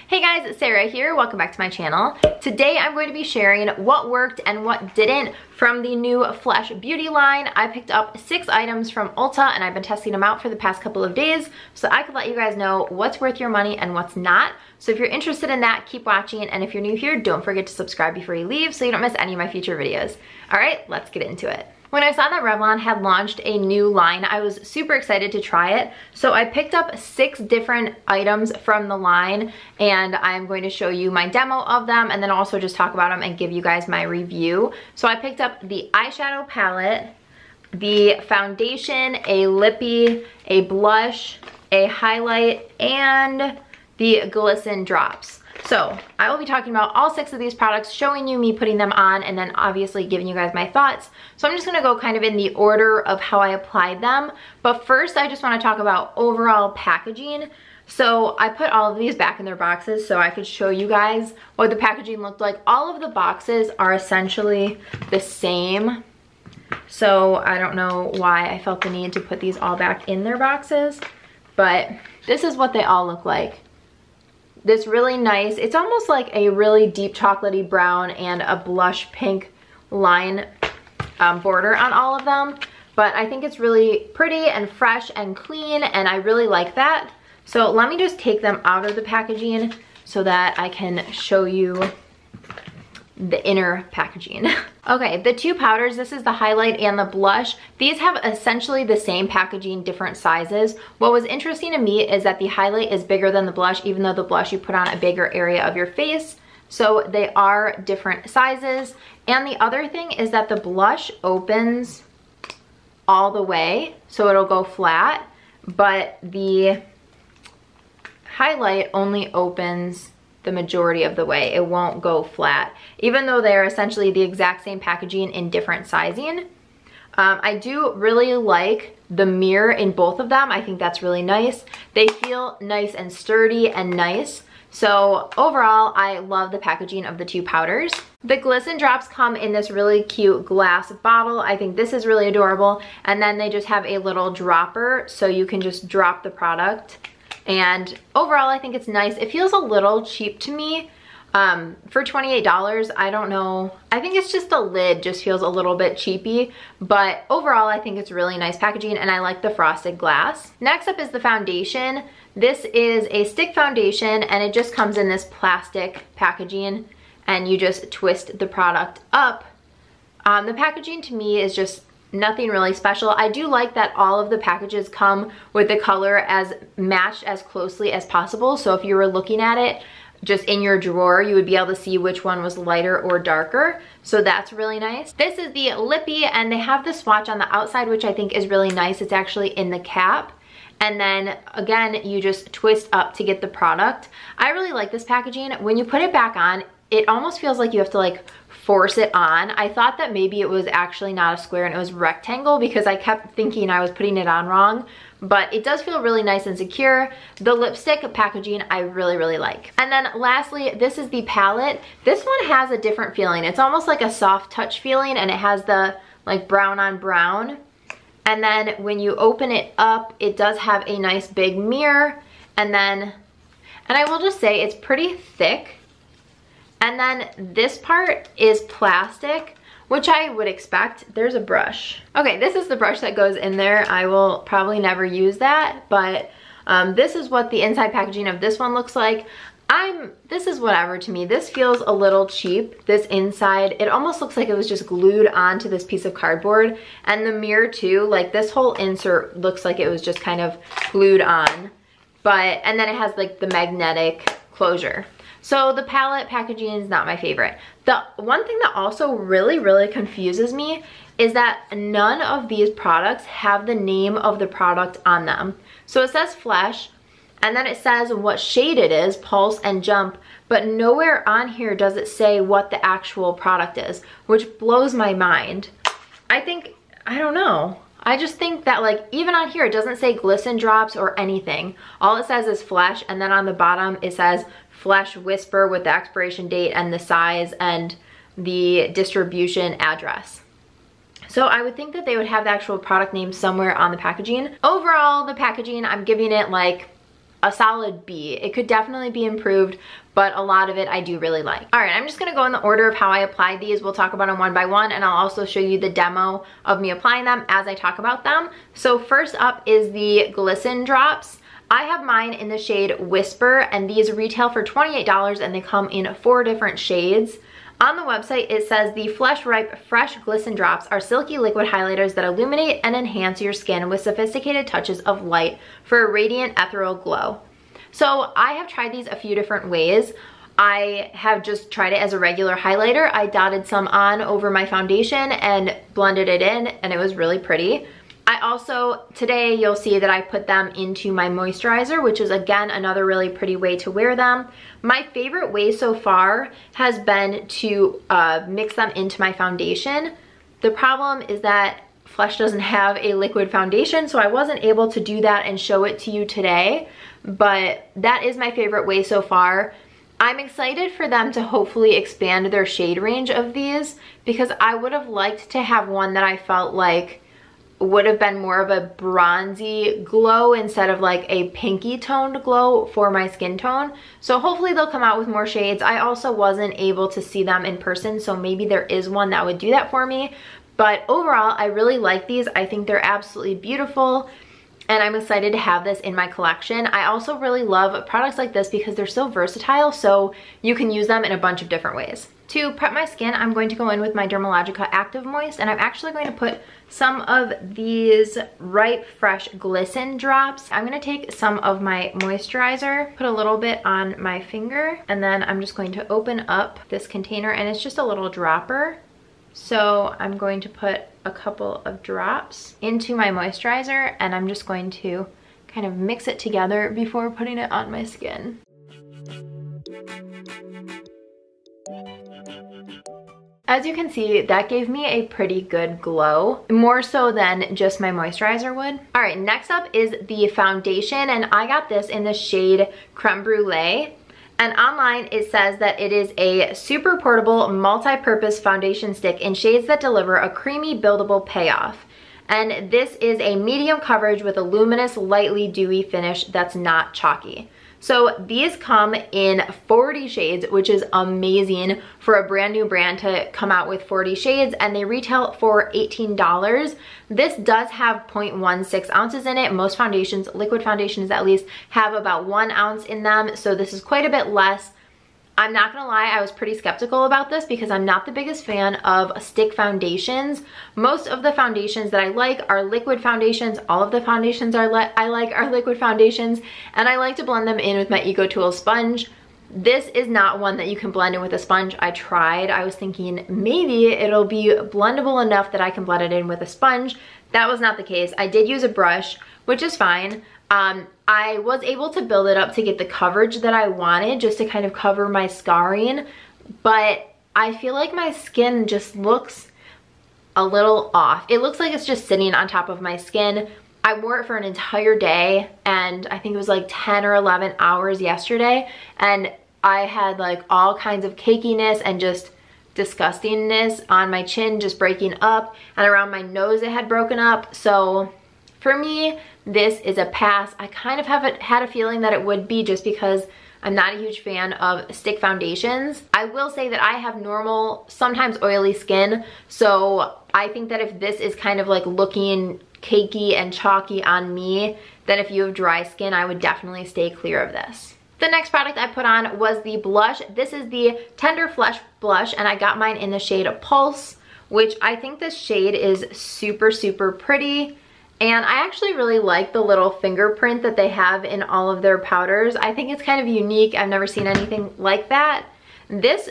Hey guys, it's Sarah here. Welcome back to my channel. Today I'm going to be sharing what worked and what didn't from the new Flesh Beauty line. I picked up 6 items from Ulta and I've been testing them out for the past couple of days so I could let you guys know what's worth your money and what's not. So if you're interested in that, keep watching, and if you're new here, don't forget to subscribe before you leave so you don't miss any of my future videos. Alright, let's get into it. When I saw that Revlon had launched a new line, I was super excited to try it. So I picked up 6 different items from the line and I'm going to show you my demo of them and then also just talk about them and give you guys my review. So I picked up the eyeshadow palette, the foundation, a lippy, a blush, a highlight, and the Glisten Drops. So I will be talking about all 6 of these products, showing you me putting them on, and then obviously giving you guys my thoughts. So I'm just gonna go kind of in the order of how I applied them. But first I just wanna talk about overall packaging. So I put all of these back in their boxes so I could show you guys what the packaging looked like. All of the boxes are essentially the same. So I don't know why I felt the need to put these all back in their boxes, but this is what they all look like. This really nice, it's almost like a really deep chocolatey brown and a blush pink line border on all of them. But I think it's really pretty and fresh and clean, and I really like that. So let me just take them out of the packaging so that I can show you the inner packaging. Okay, the 2 powders, this is the highlight and the blush. These have essentially the same packaging, different sizes. What was interesting to me is that the highlight is bigger than the blush, even though the blush you put on a bigger area of your face. So they are different sizes. And the other thing is that the blush opens all the way, so it'll go flat, but the highlight only opens the majority of the way. It won't go flat, even though they're essentially the exact same packaging in different sizing. I do really like the mirror in both of them. I think that's really nice. They feel nice and sturdy and nice. So overall, I love the packaging of the 2 powders. The Glisten Drops come in this really cute glass bottle. I think this is really adorable. And then they just have a little dropper so you can just drop the product. And overall, I think it's nice. It feels a little cheap to me for $28. I don't know. I think it's just the lid just feels a little bit cheapy. But overall, I think it's really nice packaging and I like the frosted glass. Next up is the foundation. This is a stick foundation and it just comes in this plastic packaging and you just twist the product up. The packaging to me is just nothing really special. I do like that all of the packages come with the color as matched as closely as possible. So if you were looking at it just in your drawer, you would be able to see which one was lighter or darker. So that's really nice. This is the lippy and they have the swatch on the outside, which I think is really nice. It's actually in the cap. And then again, you just twist up to get the product. I really like this packaging. When you put it back on, it almost feels like you have to like force it on. I thought that maybe it was actually not a square and it was rectangle because I kept thinking I was putting it on wrong, but it does feel really nice and secure. The lipstick packaging I really, really like. And then lastly, this is the palette. This one has a different feeling. It's almost like a soft touch feeling and it has the like brown on brown. And then when you open it up, it does have a nice big mirror. And I will just say it's pretty thick. And then this part is plastic, which I would expect. There's a brush. Okay, this is the brush that goes in there. I will probably never use that, but this is what the inside packaging of this one looks like. This is whatever to me. This feels a little cheap. This inside, it almost looks like it was just glued onto this piece of cardboard. And the mirror too, like this whole insert looks like it was just kind of glued on. And then it has like the magnetic closure. So the palette packaging is not my favorite. The one thing that also really, really confuses me is that none of these products have the name of the product on them. So it says Flesh, and then it says what shade it is, Pulse and Jump, but nowhere on here does it say what the actual product is, which blows my mind. I don't know. I just think that like even on here it doesn't say Glisten Drops or anything. All it says is Flesh, and then on the bottom it says Flesh Whisper with the expiration date and the size and the distribution address. So I would think that they would have the actual product name somewhere on the packaging. Overall, the packaging, I'm giving it like a solid B. It could definitely be improved, but a lot of it I do really like. All right, I'm just gonna go in the order of how I apply these. We'll talk about them one by one, and I'll also show you the demo of me applying them as I talk about them. So first up is the Glisten Drops. I have mine in the shade Whisper, and these retail for $28, and they come in 4 different shades. On the website, it says the Flesh Ripe Fresh Glisten Drops are silky liquid highlighters that illuminate and enhance your skin with sophisticated touches of light for a radiant ethereal glow. So I have tried these a few different ways. I have just tried it as a regular highlighter. I dotted some on over my foundation and blended it in, and it was really pretty. I also, today you'll see that I put them into my moisturizer, which is again another really pretty way to wear them. My favorite way so far has been to mix them into my foundation. The problem is that Flesh doesn't have a liquid foundation, so I wasn't able to do that and show it to you today, but that is my favorite way so far. I'm excited for them to hopefully expand their shade range of these, because I would have liked to have one that I felt like would have been more of a bronzy glow instead of like a pinky toned glow for my skin tone. So hopefully they'll come out with more shades. I also wasn't able to see them in person, so maybe there is one that would do that for me. But overall, I really like these. I think they're absolutely beautiful, and I'm excited to have this in my collection. I also really love products like this because they're so versatile, so you can use them in a bunch of different ways. To prep my skin, I'm going to go in with my Dermalogica Active Moist, and I'm actually going to put some of these Ripe Fresh Glisten Drops. I'm going to take some of my moisturizer, put a little bit on my finger, and then I'm just going to open up this container, and it's just a little dropper. So I'm going to put a couple of drops into my moisturizer, and I'm just going to kind of mix it together before putting it on my skin. As you can see, that gave me a pretty good glow, more so than just my moisturizer would. All right, next up is the foundation, and I got this in the shade Creme Brulee. And online it says that it is a super portable multi-purpose foundation stick in shades that deliver a creamy buildable payoff. And this is a medium coverage with a luminous, lightly dewy finish that's not chalky. So these come in 40 shades, which is amazing for a brand new brand to come out with 40 shades, and they retail for $18. This does have 0.16 ounces in it. Most foundations, liquid foundations at least, have about 1 ounce in them, so this is quite a bit less. I'm not gonna lie, I was pretty skeptical about this because I'm not the biggest fan of stick foundations. Most of the foundations that I like are liquid foundations. All of the foundations I like are liquid foundations, and I like to blend them in with my EcoTools sponge. This is not one that you can blend in with a sponge. I tried. I was thinking maybe it'll be blendable enough that I can blend it in with a sponge. That was not the case. I did use a brush, which is fine. I was able to build it up to get the coverage that I wanted, just to kind of cover my scarring, but I feel like my skin just looks a little off. It looks like it's just sitting on top of my skin. I wore it for an entire day, and I think it was like 10 or 11 hours yesterday, and I had like all kinds of cakiness and just disgustingness on my chin, just breaking up, and around my nose it had broken up. So for me, this is a pass. I kind of had a feeling that it would be, just because I'm not a huge fan of stick foundations. I will say that I have normal, sometimes oily skin, so I think that if this is kind of like looking cakey and chalky on me, then if you have dry skin, I would definitely stay clear of this. The next product I put on was the blush. This is the Tender Flesh blush, and I got mine in the shade Pulse, which I think this shade is super, super pretty. And I actually really like the little fingerprint that they have in all of their powders. I think it's kind of unique. I've never seen anything like that. This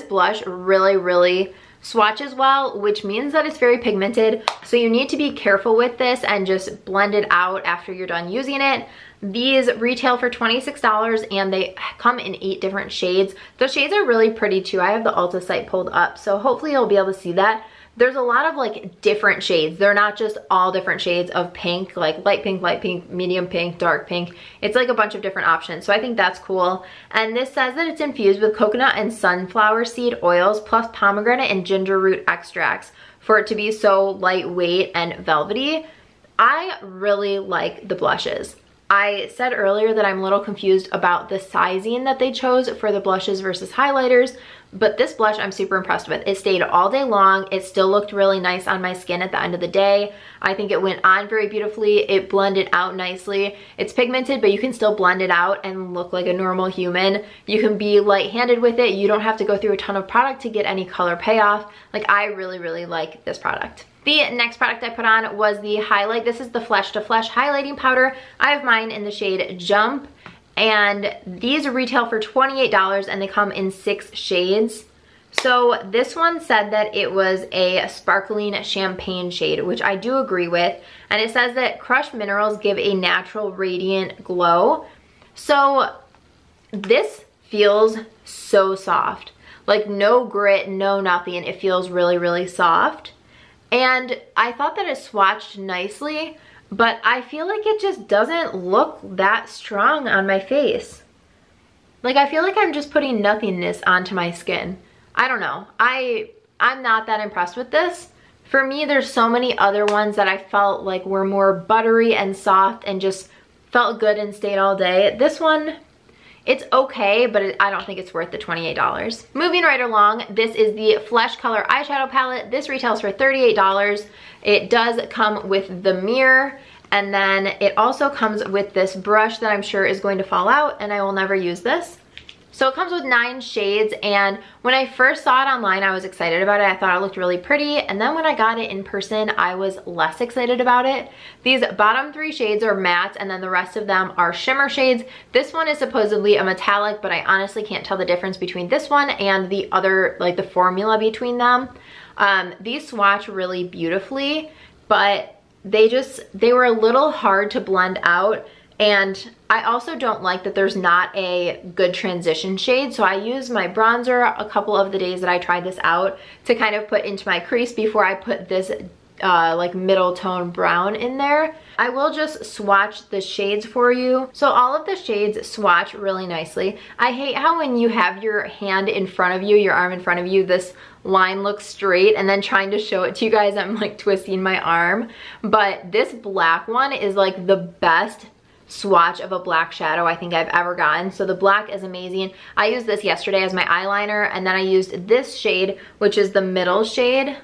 blush really, really swatches well, which means that it's very pigmented. So you need to be careful with this and just blend it out after you're done using it. These retail for $26, and they come in 8 different shades. The shades are really pretty too. I have the Ulta site pulled up, so hopefully you'll be able to see that. There's a lot of like different shades. They're not just all different shades of pink, like light pink, medium pink, dark pink. It's like a bunch of different options. So I think that's cool. And this says that it's infused with coconut and sunflower seed oils plus pomegranate and ginger root extracts for it to be so lightweight and velvety. I really like the blushes. I said earlier that I'm a little confused about the sizing that they chose for the blushes versus highlighters, but this blush I'm super impressed with. It stayed all day long. It still looked really nice on my skin at the end of the day. I think it went on very beautifully. It blended out nicely. It's pigmented, but you can still blend it out and look like a normal human. You can be light-handed with it. You don't have to go through a ton of product to get any color payoff. Like, I really, really like this product. The next product I put on was the highlight. This is the Flesh to Flesh highlighting powder. I have mine in the shade Jump, and these retail for $28 and they come in 6 shades. So this one said that it was a sparkling champagne shade, which I do agree with. And it says that crushed minerals give a natural radiant glow. So this feels so soft. Like, no grit, no nothing. It feels really, really soft. And I thought that it swatched nicely, but I feel like it just doesn't look that strong on my face. Like, I feel like I'm just putting nothingness onto my skin. I don't know. I'm not that impressed with this. For me, there's so many other ones that I felt like were more buttery and soft and just felt good and stayed all day. This one, it's okay, but I don't think it's worth the $28. Moving right along, this is the Flesh Color Eyeshadow Palette. This retails for $38. It does come with the mirror, and then it also comes with this brush that I'm sure is going to fall out, and I will never use this. So it comes with 9 shades, and when I first saw it online, I was excited about it. I thought it looked really pretty, and then when I got it in person, I was less excited about it. These bottom 3 shades are mattes, and then the rest of them are shimmer shades. This one is supposedly a metallic, but I honestly can't tell the difference between this one and the other, like the formula between them. These swatch really beautifully, but they were a little hard to blend out. And I also don't like that there's not a good transition shade. So I use my bronzer a couple of the days that I tried this out to kind of put into my crease before I put this like middle tone brown in there. I will just swatch the shades for you. So all of the shades swatch really nicely. I hate how when you have your hand in front of you, your arm in front of you, this line looks straight, and then trying to show it to you guys, I'm like twisting my arm. But this black one is like the best swatch of a black shadow I think I've ever gotten. So the black is amazing. I used this yesterday as my eyeliner, and then I used this shade, which is the middle shade.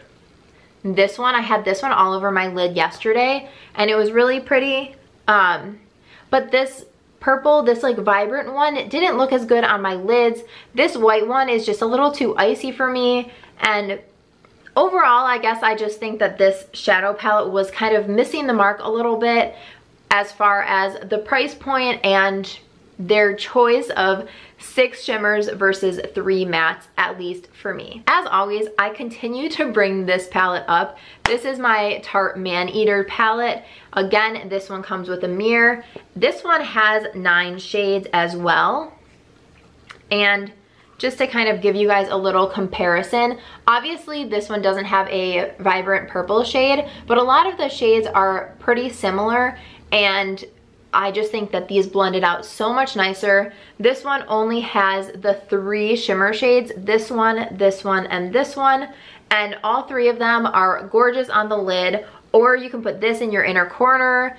This one, I had this one all over my lid yesterday, and it was really pretty. But this purple, this like vibrant one, it didn't look as good on my lids. This white one is just a little too icy for me, and overall, I guess I just think that this shadow palette was kind of missing the mark a little bit as far as the price point and their choice of 6 shimmers versus 3 mattes, at least for me. As always, I continue to bring this palette up. This is my Tarte Man Eater palette. Again, this one comes with a mirror. This one has 9 shades as well. And just to kind of give you guys a little comparison, obviously this one doesn't have a vibrant purple shade, but a lot of the shades are pretty similar, and I just think that these blended out so much nicer. This one only has the 3 shimmer shades, this one, and this one, and all 3 of them are gorgeous on the lid, or you can put this in your inner corner.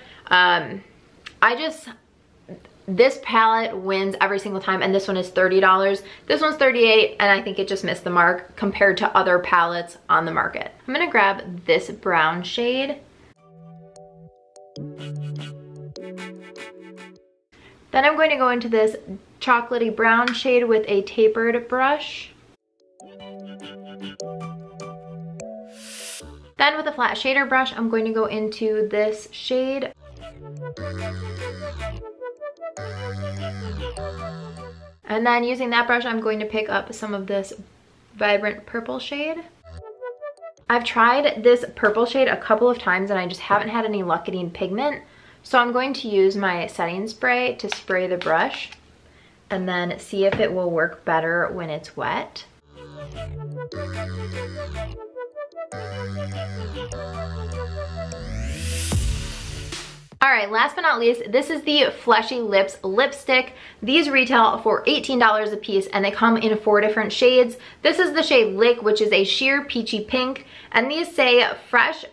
This palette wins every single time, and this one is $30. This one's $38, and I think it just missed the mark compared to other palettes on the market. I'm gonna grab this brown shade. Then I'm going to go into this chocolatey brown shade with a tapered brush. Then with a flat shader brush, I'm going to go into this shade. And then using that brush, I'm going to pick up some of this vibrant purple shade. I've tried this purple shade a couple of times and I just haven't had any luck getting pigment. So I'm going to use my setting spray to spray the brush and then see if it will work better when it's wet. All right, last but not least, this is the Fleshy Lips lipstick. These retail for $18 a piece, and they come in 4 different shades. This is the shade Lick, which is a sheer peachy pink, and these say Flesh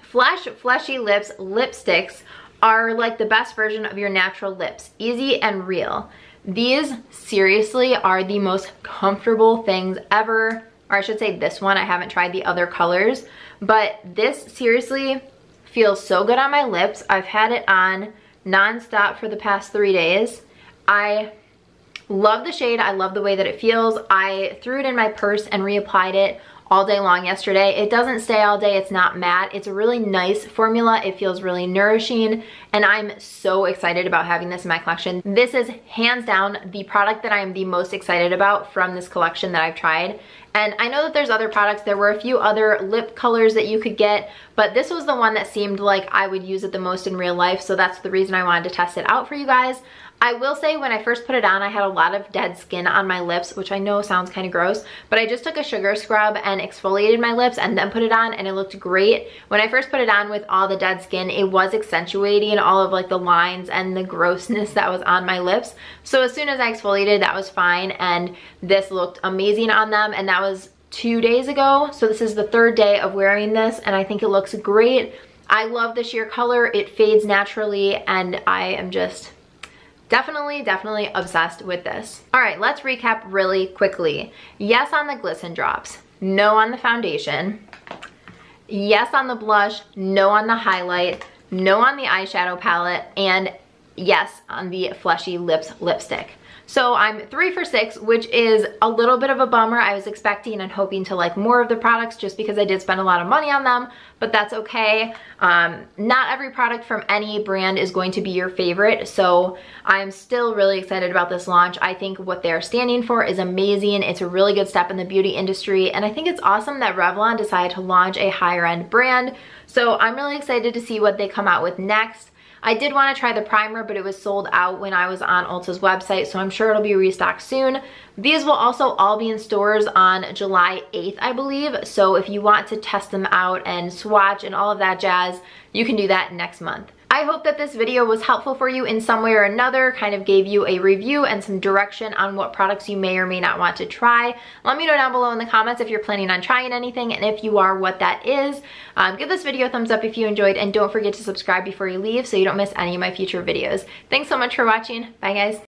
Fleshy Lips lipsticks are like the best version of your natural lips. Easy and real. These seriously are the most comfortable things ever. Or I should say this one. I haven't tried the other colors. But this seriously feels so good on my lips. I've had it on non-stop for the past 3 days. I love the shade. I love the way that it feels. I threw it in my purse and reapplied it all day long yesterday. It doesn't stay all day. It's not matte. It's a really nice formula. It feels really nourishing, and I'm so excited about having this in my collection. This is hands down the product that I am the most excited about from this collection that I've tried. And I know that there's other products. There were a few other lip colors that you could get, but this was the one that seemed like I would use it the most in real life, so that's the reason I wanted to test it out for you guys. I will say when I first put it on, I had a lot of dead skin on my lips, which I know sounds kind of gross, but I just took a sugar scrub and exfoliated my lips and then put it on, and it looked great. When I first put it on with all the dead skin, it was accentuating all of like the lines and the grossness that was on my lips. So as soon as I exfoliated, that was fine, and this looked amazing on them, and that was 2 days ago. So this is the 3rd day of wearing this, and I think it looks great. I love the sheer color. It fades naturally, and I am just definitely obsessed with this. All right, let's recap really quickly. Yes on the Glisten Drops, no on the foundation. Yes on the blush, no on the highlight, no on the eyeshadow palette, and yes on the Fleshy Lips lipstick. So I'm 3 for 6, which is a little bit of a bummer. I was expecting and hoping to like more of the products just because I did spend a lot of money on them, but that's okay. Not every product from any brand is going to be your favorite, so I'm still really excited about this launch. I think what they're standing for is amazing. It's a really good step in the beauty industry, and I think it's awesome that Revlon decided to launch a higher end brand. So I'm really excited to see what they come out with next. I did want to try the primer, but it was sold out when I was on Ulta's website, so I'm sure it'll be restocked soon. These will also all be in stores on July 8th, I believe, so if you want to test them out and swatch and all of that jazz, you can do that next month. I hope that this video was helpful for you in some way or another, kind of gave you a review and some direction on what products you may or may not want to try. Let me know down below in the comments if you're planning on trying anything, and if you are, what that is. Give this video a thumbs up if you enjoyed, and don't forget to subscribe before you leave so you don't miss any of my future videos. Thanks so much for watching. Bye guys.